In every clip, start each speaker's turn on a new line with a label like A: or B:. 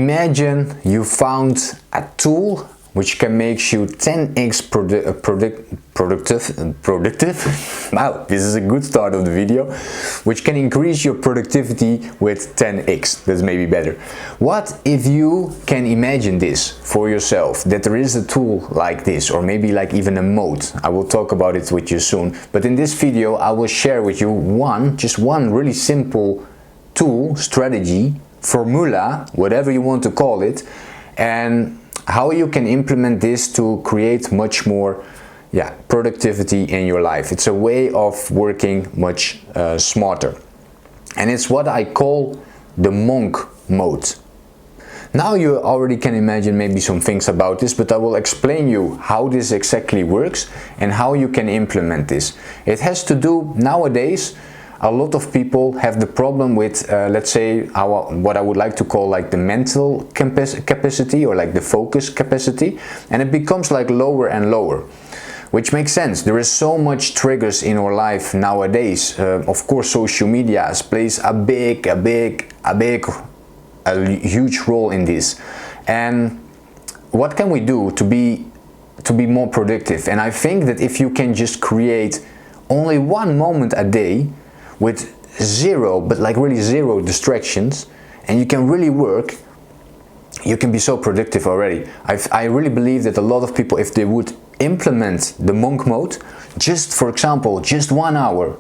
A: Imagine you found a tool which can make you 10x productive. Wow, this is a good start of the video. Which can increase your productivity with 10x. That's maybe better. What if you can imagine this for yourself, that there is a tool like this, or maybe like even a mode. I will talk about it with you soon. But in this video, I will share with you just one really simple tool, strategy, formula, whatever you want to call it, and how you can implement this to create much more productivity in your life. It's a way of working much smarter, and it's what I call the monk mode. Now you already can imagine maybe some things about this, but I will explain you how this exactly works and how you can implement this. It has to do, nowadays a lot of people have the problem with, let's say, what I would like to call like the mental capacity, or like the focus capacity, and it becomes like lower and lower, which makes sense. There is so much triggers in our life nowadays. Of course, social media plays a huge role in this. And what can we do to be more productive? And I think that if you can just create only one moment a day with zero, but like really zero distractions, and you can really work, you can be so productive already. I really believe that a lot of people, if they would implement the monk mode, just for example, just 1 hour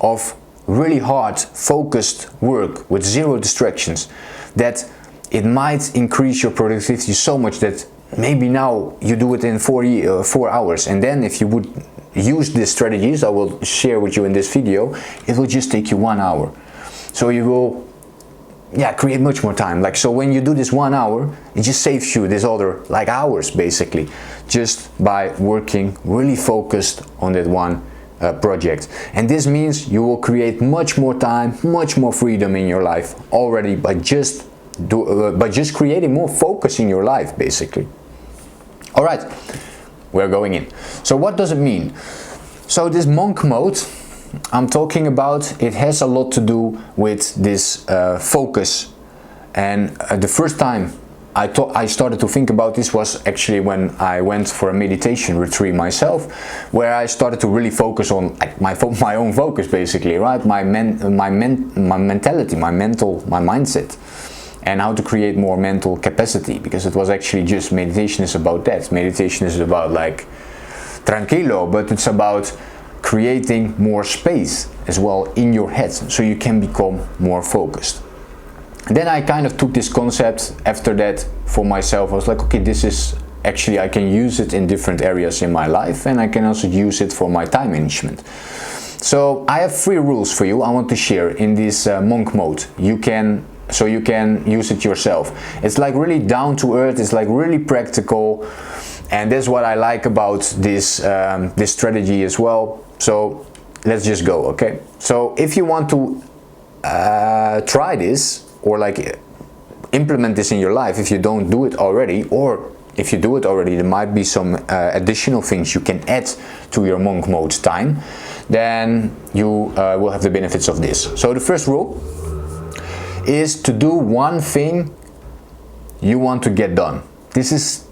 A: of really hard focused work with zero distractions, that it might increase your productivity so much that maybe now you do it in 4 hours, and then if you would use these strategies I will share with you in this video, it will just take you 1 hour. So you will create much more time. Like, so when you do this 1 hour, it just saves you this other like hours basically, just by working really focused on that one project. And this means you will create much more time, much more freedom in your life already by just creating more focus in your life basically. All right, we're going in. So what does it mean? So this monk mode I'm talking about, it has a lot to do with this focus. And the first time I started to think about this was actually when I went for a meditation retreat myself, where I started to really focus on like, my own focus basically, right? My mentality, my mindset, and how to create more mental capacity, because it was actually just meditation is about that. Meditation is about like tranquilo, but it's about creating more space as well in your head so you can become more focused. And then I kind of took this concept after that for myself. I was like, okay, this is actually, I can use it in different areas in my life, and I can also use it for my time management. So I have 3 rules for you I want to share in this monk mode. So you can use it yourself. It's like really down to earth, it's like really practical, and that's what I like about this this strategy as well. So let's just go, okay? So if you want to try this, or like implement this in your life, if you don't do it already, or if you do it already, there might be some additional things you can add to your monk mode time, then you will have the benefits of this. So the first rule is to do one thing you want to get done. This is,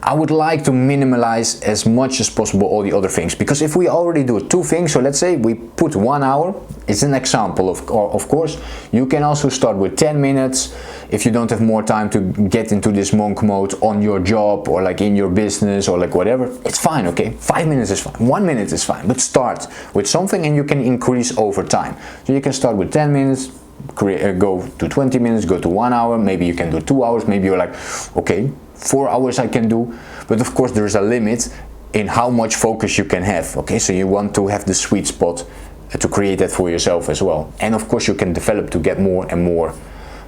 A: I would like to minimize as much as possible all the other things, because if we already do 2 things, so let's say we put 1 hour, it's an example of course, you can also start with 10 minutes if you don't have more time to get into this monk mode on your job or like in your business or like whatever, it's fine, okay? 5 minutes is fine, 1 minute is fine, but start with something and you can increase over time. So you can start with 10 minutes, go to 20 minutes, go to 1 hour, maybe you can do 2 hours, maybe you're like, okay, 4 hours I can do, but of course there is a limit in how much focus you can have, okay? So you want to have the sweet spot to create that for yourself as well. And of course you can develop to get more and more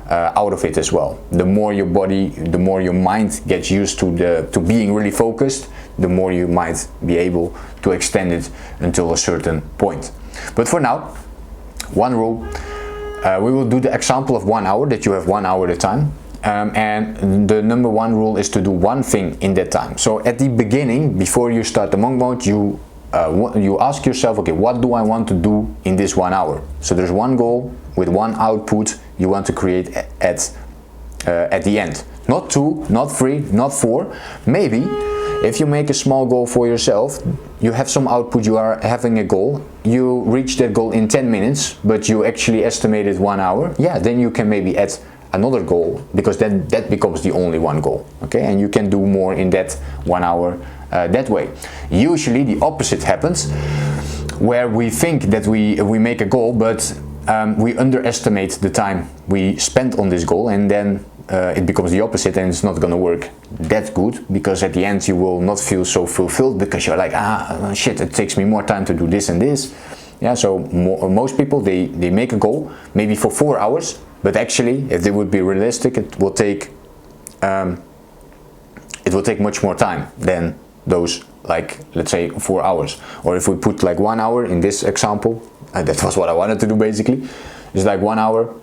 A: out of it as well. The more your body, the more your mind gets used to being really focused, the more you might be able to extend it until a certain point. But for now, one rule. We will do the example of 1 hour, that you have 1 hour at a time, and the number 1 rule is to do one thing in that time. So at the beginning, before you start the monk mode, you ask yourself, okay, what do I want to do in this 1 hour? So there's one goal with one output you want to create at at the end. Not 2, not 3, not 4. Maybe if you make a small goal for yourself, you have some output, you are having a goal, you reach that goal in 10 minutes, but you actually estimated 1 hour, yeah, then you can maybe add another goal, because then that becomes the only one goal, okay? And you can do more in that 1 hour that way. Usually the opposite happens, where we think that we make a goal, but we underestimate the time we spent on this goal, and then it becomes the opposite, and it's not going to work that good, because at the end you will not feel so fulfilled, because you're like, shit, it takes me more time to do this and this. Yeah, so most people, they make a goal maybe for 4 hours, but actually if they would be realistic, it will take much more time than those, like, let's say 4 hours. Or if we put like 1 hour in this example, that was what I wanted to do basically, it's like 1 hour,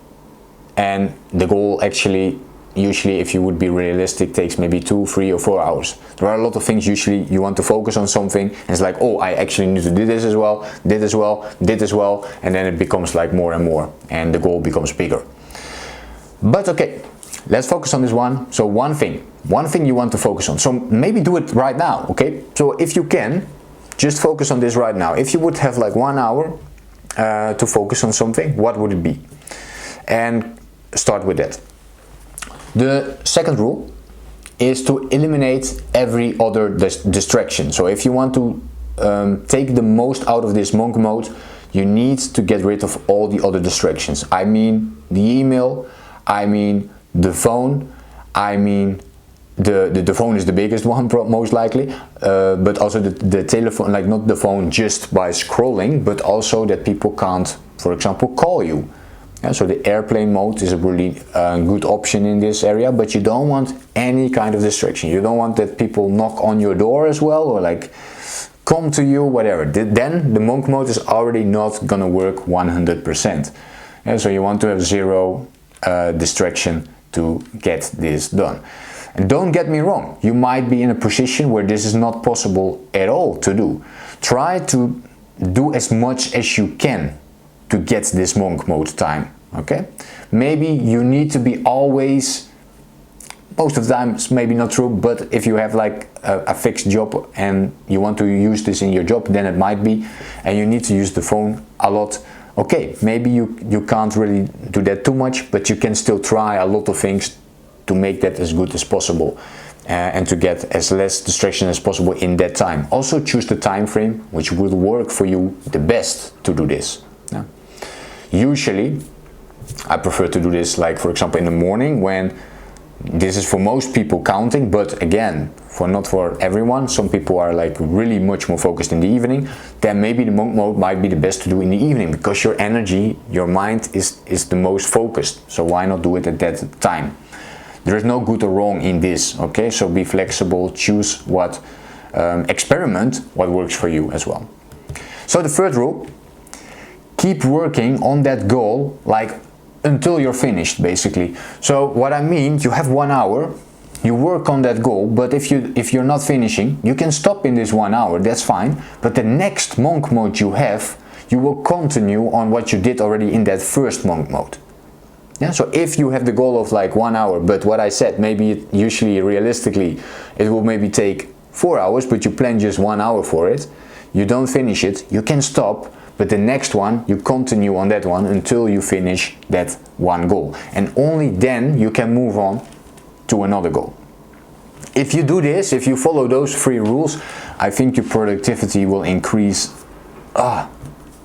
A: and the goal actually, usually if you would be realistic, takes maybe 2, 3 or 4 hours. There are a lot of things, usually you want to focus on something, and it's like, oh, I actually need to do this as well, did as well, did as well, and then it becomes like more and more, and the goal becomes bigger. But okay, let's focus on this one. So one thing you want to focus on. So maybe do it right now, okay? So if you can, just focus on this right now. If you would have like 1 hour to focus on something, what would it be? And start with that. The second rule is to eliminate every other distraction. So if you want to take the most out of this monk mode, you need to get rid of all the other distractions. I mean the email, I mean the phone, I mean the phone is the biggest one most likely, but also the telephone, like not the phone just by scrolling, but also that people can't, for example, call you. Yeah, so the airplane mode is a really good option in this area, but you don't want any kind of distraction. You don't want that people knock on your door as well, or like come to you, whatever. Then the monk mode is already not gonna work 100%. Yeah, so you want to have zero distraction to get this done. And don't get me wrong, you might be in a position where this is not possible at all to do. Try to do as much as you can to get this monk mode time, okay? Maybe you need to be always, most of the time it's maybe not true, but if you have like a fixed job and you want to use this in your job, then it might be, and you need to use the phone a lot. Okay, maybe you can't really do that too much, but you can still try a lot of things to make that as good as possible and to get as less distraction as possible in that time. Also choose the time frame which will work for you the best to do this. Yeah. Usually I prefer to do this, like for example in the morning, when this is for most people counting, but again, not for everyone. Some people are like really much more focused in the evening. Then maybe the monk mode might be the best to do in the evening, because your energy, your mind is the most focused. So why not do it at that time? There is no good or wrong in this, okay? So be flexible, choose what, experiment what works for you as well. So the third rule, keep working on that goal like until you're finished, basically. So what I mean, you have 1 hour, you work on that goal, but if you're not finishing, you can stop in this 1 hour, that's fine. But the next monk mode you have, you will continue on what you did already in that first monk mode. Yeah, so if you have the goal of like 1 hour, but what I said, maybe usually realistically it will maybe take 4 hours, but you plan just 1 hour for it, you don't finish it, you can stop, but the next one you continue on that one until you finish that one goal, and only then you can move on to another goal. If you do this, if you follow those 3 rules, I think your productivity will increase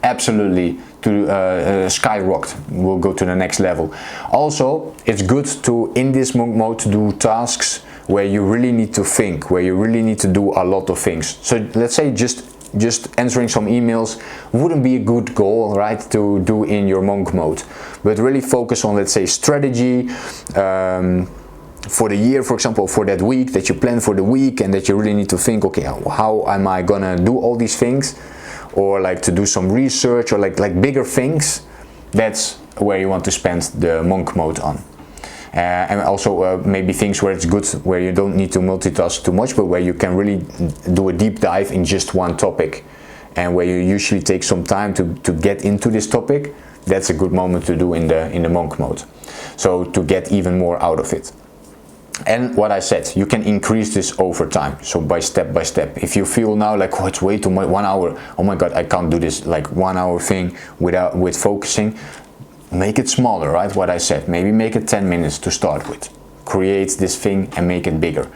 A: absolutely to skyrocket, will go to the next level. Also, it's good to, in this monk mode, to do tasks where you really need to think, where you really need to do a lot of things. So let's say just answering some emails wouldn't be a good goal, right, to do in your monk mode, but really focus on, let's say, strategy for the year, for example, for that week, that you plan for the week, and that you really need to think, okay, how am I gonna do all these things, or like to do some research, or like bigger things. That's where you want to spend the monk mode on. And also maybe things where it's good, where you don't need to multitask too much, but where you can really do a deep dive in just one topic, and where you usually take some time to get into this topic. that's a good moment to do in the monk mode. So to get even more out of it. And what I said, you can increase this over time, so by step. If you feel now like, oh, it's way too much, 1 hour, oh my god, I can't do this like 1 hour thing with focusing, make it smaller, right? What I said, maybe make it 10 minutes to start with. Create this thing and make it bigger.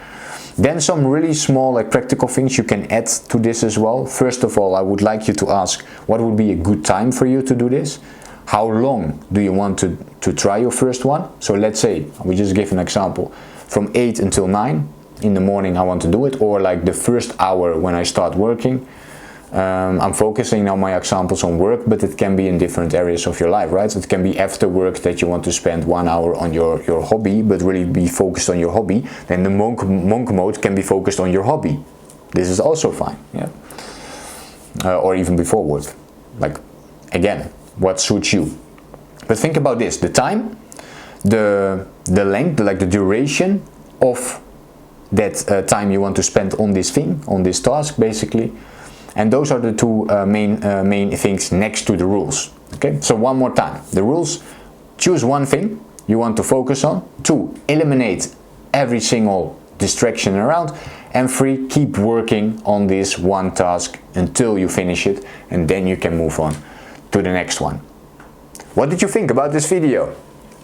A: Then some really small, like practical things you can add to this as well. First of all, I would like you to ask, what would be a good time for you to do this? How long do you want to try your first one? So let's say, we just give an example, from 8 until 9 in the morning I want to do it, or like the first hour when I start working. I'm focusing now my examples on work, but it can be in different areas of your life, right? So it can be after work that you want to spend 1 hour on your hobby, but really be focused on your hobby. Then the monk mode can be focused on your hobby. This is also fine, yeah. Or even before work, like, again, what suits you. But think about this, the time, the length, like the duration of that time you want to spend on this thing, on this task basically. And those are the two main things next to the rules. Okay, so one more time, the rules: choose one thing you want to focus on, 2, eliminate every single distraction around, and 3, keep working on this one task until you finish it, and then you can move on to the next one. What did you think about this video?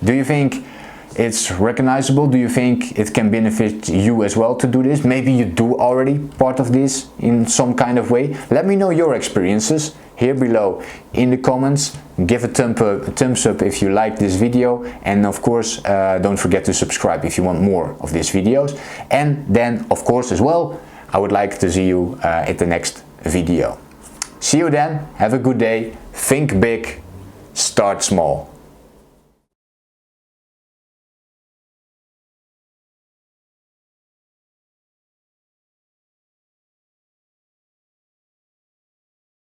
A: Do you think it's recognizable? Do you think it can benefit you as well to do this? Maybe you do already part of this in some kind of way. Let me know your experiences here below in the comments. Give a thumbs up if you like this video, and of course don't forget to subscribe if you want more of these videos. And then of course as well, I would like to see you at the next video. See you then, have a good day, think big, start small.